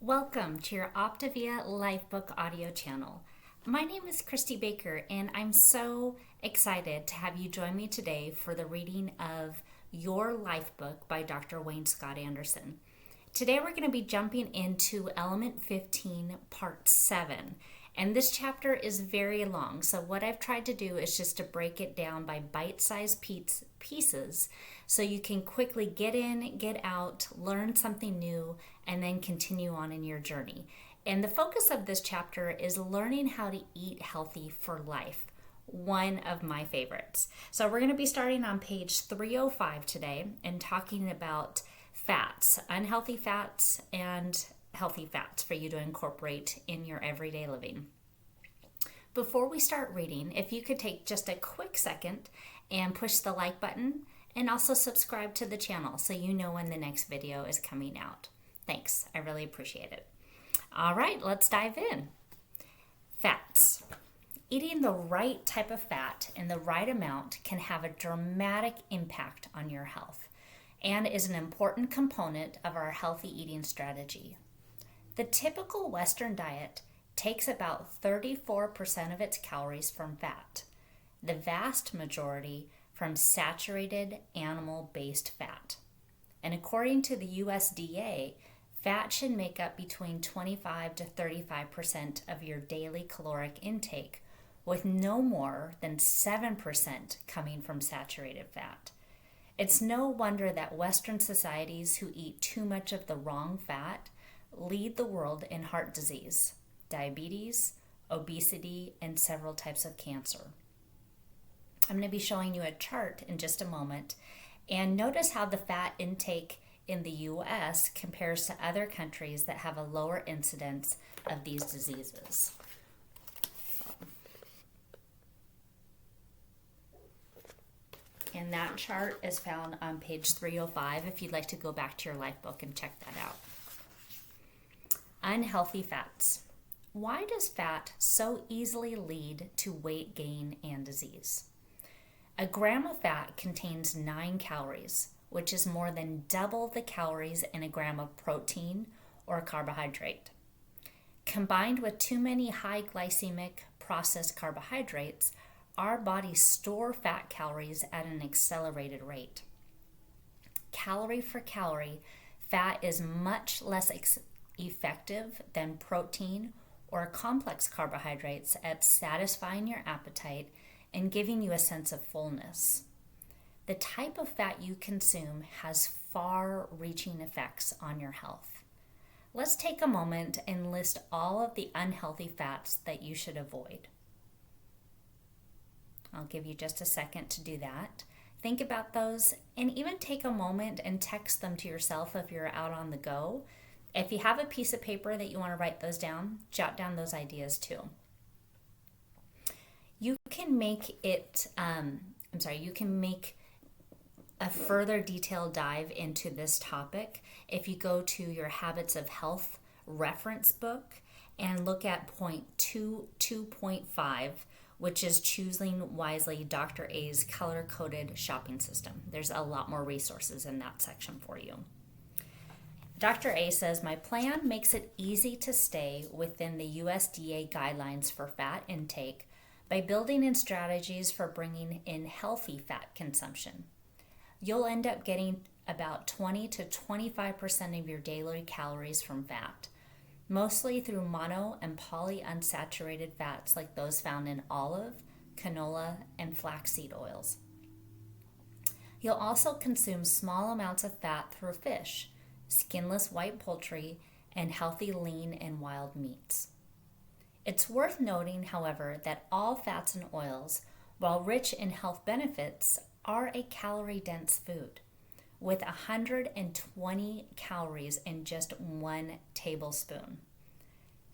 Welcome to your Optavia LifeBook audio channel. My name is Christy Baker, and I'm so excited to have you join me today for the reading of Your LifeBook by Dr. Wayne Scott Anderson. Today we're going to be jumping into Element 15, Part 7. And this chapter is very long, so what I've tried to do is just to break it down by bite-sized pieces so you can quickly get in, get out, learn something new, and then continue on in your journey. And the focus of this chapter is learning how to eat healthy for life, one of my favorites. So we're going to be starting on page 305 today and talking about fats, unhealthy fats, and healthy fats for you to incorporate in your everyday living. Before we start reading, if you could take just a quick second and push the like button and also subscribe to the channel so you know when the next video is coming out. Thanks, I really appreciate it. All right, let's dive in. Fats. Eating the right type of fat in the right amount can have a dramatic impact on your health and is an important component of our healthy eating strategy. The typical Western diet takes about 34% of its calories from fat, the vast majority from saturated animal-based fat. And according to the USDA, fat should make up between 25 to 35% of your daily caloric intake, with no more than 7% coming from saturated fat. It's no wonder that Western societies who eat too much of the wrong fat lead the world in heart disease, diabetes, obesity, and several types of cancer. I'm going to be showing you a chart in just a moment, and notice how the fat intake in the U.S. compares to other countries that have a lower incidence of these diseases. And that chart is found on page 305 if you'd like to go back to your life book and check that out. Unhealthy fats. Why does fat so easily lead to weight gain and disease? A gram of fat contains 9 calories, which is more than double the calories in a gram of protein or carbohydrate. Combined with too many high glycemic processed carbohydrates, our bodies store fat calories at an accelerated rate. Calorie for calorie, fat is much less effective than protein or complex carbohydrates at satisfying your appetite and giving you a sense of fullness. The type of fat you consume has far-reaching effects on your health. Let's take a moment and list all of the unhealthy fats that you should avoid. I'll give you just a second to do that. Think about those and even take a moment and text them to yourself if you're out on the go. If you have a piece of paper that you want to write those down, jot down those ideas too. You can make a further detailed dive into this topic if you go to your Habits of Health reference book and look at point 2.5, which is Choosing Wisely, Dr. A's color-coded shopping system. There's a lot more resources in that section for you. Dr. A says, my plan makes it easy to stay within the USDA guidelines for fat intake by building in strategies for bringing in healthy fat consumption. You'll end up getting about 20 to 25% of your daily calories from fat, mostly through mono and polyunsaturated fats like those found in olive, canola, and flaxseed oils. You'll also consume small amounts of fat through fish, skinless white poultry, and healthy lean and wild meats. It's worth noting, however, that all fats and oils, while rich in health benefits, are a calorie-dense food, with 120 calories in just 1 tablespoon.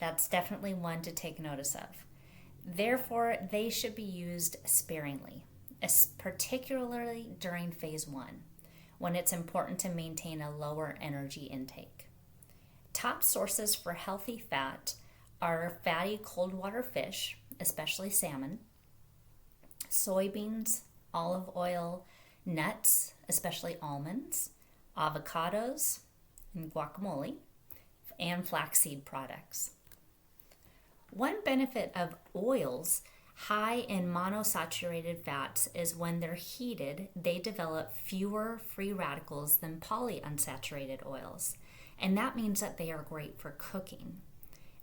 That's definitely one to take notice of. Therefore, they should be used sparingly, particularly during phase 1, when it's important to maintain a lower energy intake. Top sources for healthy fat are fatty cold water fish, especially salmon, soybeans, olive oil, nuts, especially almonds, avocados, and guacamole, and flaxseed products. One benefit of oils high in monosaturated fats is when they're heated, they develop fewer free radicals than polyunsaturated oils, and that means that they are great for cooking.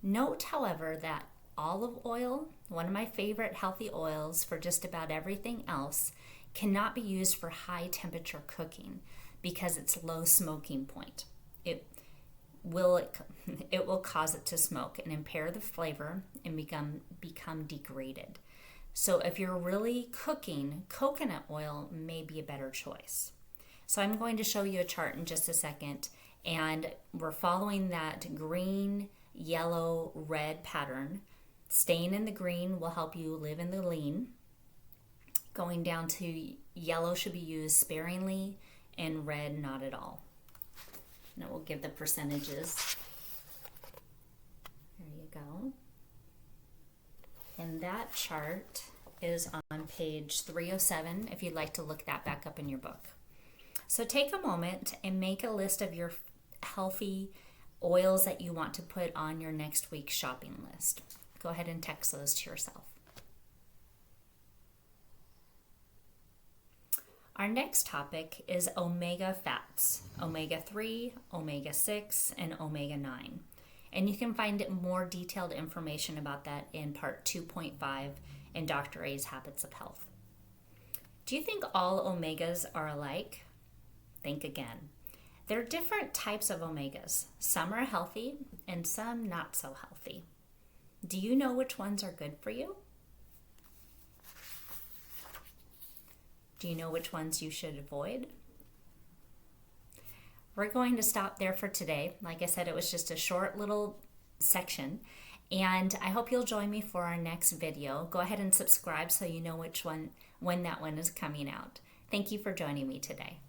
Note, however, that olive oil, one of my favorite healthy oils for just about everything else, cannot be used for high temperature cooking because it's low smoking point. It will cause it to smoke and impair the flavor and become degraded. So if you're really cooking, coconut oil may be a better choice. So I'm going to show you a chart in just a second, and we're following that green, yellow, red pattern. Staying in the green will help you live in the lean. Going down to yellow should be used sparingly, and red not at all. And it will give the percentages. There you go. And that chart is on page 307 if you'd like to look that back up in your book. So take a moment and make a list of your healthy oils that you want to put on your next week's shopping list. Go ahead and text those to yourself. Our next topic is omega fats, omega-3, omega-6, and omega-9. And you can find more detailed information about that in part 2.5 in Dr. A's Habits of Health. Do you think all omegas are alike? Think again. There are different types of omegas. Some are healthy and some not so healthy. Do you know which ones are good for you? Do you know which ones you should avoid? We're going to stop there for today. Like I said, it was just a short little section, and I hope you'll join me for our next video. Go ahead and subscribe so you know when that one is coming out. Thank you for joining me today.